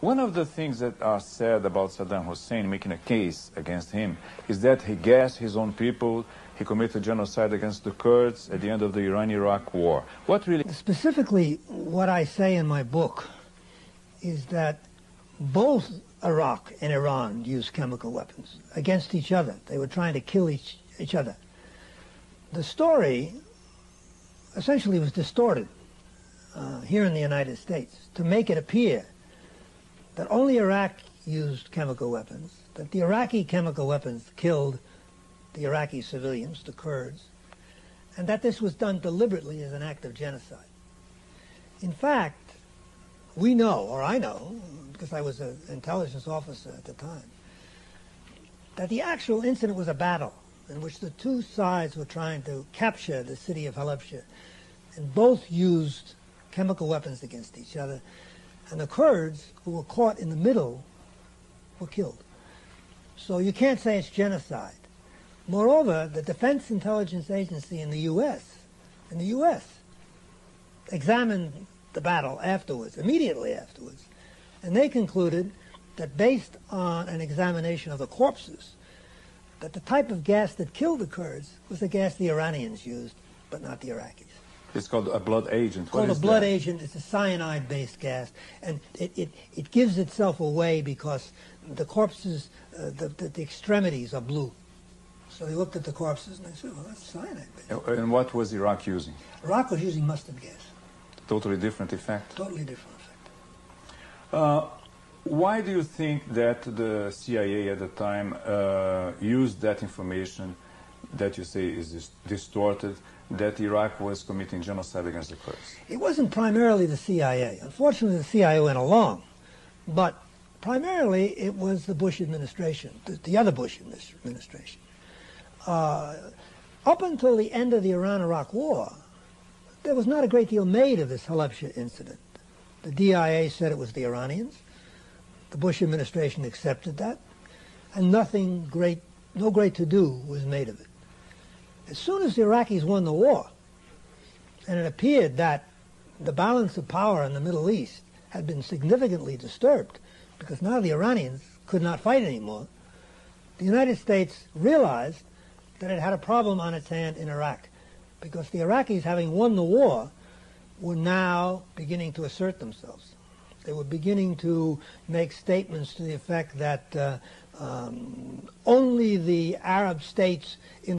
One of the things that are said about Saddam Hussein, making a case against him, is that he gassed his own people, he committed genocide against the Kurds at the end of the Iran-Iraq war. What really... Specifically, what I say in my book is that both Iraq and Iran used chemical weapons against each other. They were trying to kill each other. The story essentially was distorted here in the United States to make it appear that only Iraq used chemical weapons, that the Iraqi chemical weapons killed the Iraqi civilians, the Kurds, and that this was done deliberately as an act of genocide. In fact, we know, or I know, because I was an intelligence officer at the time, that the actual incident was a battle in which the two sides were trying to capture the city of Halabja, and both used chemical weapons against each other, and the Kurds, who were caught in the middle, were killed. So you can't say it's genocide. Moreover, the Defense Intelligence Agency in the U.S. examined the battle afterwards, immediately afterwards, and they concluded that based on an examination of the corpses, that the type of gas that killed the Kurds was the gas the Iranians used, but not the Iraqis. It's called a blood agent. It's called a blood agent. It's a cyanide-based gas, and it gives itself away because the corpses, the extremities are blue. So they looked at the corpses and they said, well, that's cyanide-based. And what was Iraq using? Iraq was using mustard gas. Totally different effect? Totally different effect. Why do you think that the CIA at the time used that information that you say is distorted, that Iraq was committing genocide against the Kurds? It wasn't primarily the CIA. Unfortunately, the CIA went along. But primarily, it was the Bush administration, the other Bush administration. Up until the end of the Iran-Iraq war, there was not a great deal made of this Halabja incident. The DIA said it was the Iranians. The Bush administration accepted that, and no great to-do was made of it. As soon as the Iraqis won the war, and it appeared that the balance of power in the Middle East had been significantly disturbed, because now the Iranians could not fight anymore, the United States realized that it had a problem on its hand in Iraq, because the Iraqis, having won the war, were now beginning to assert themselves. They were beginning to make statements to the effect that only the Arab states in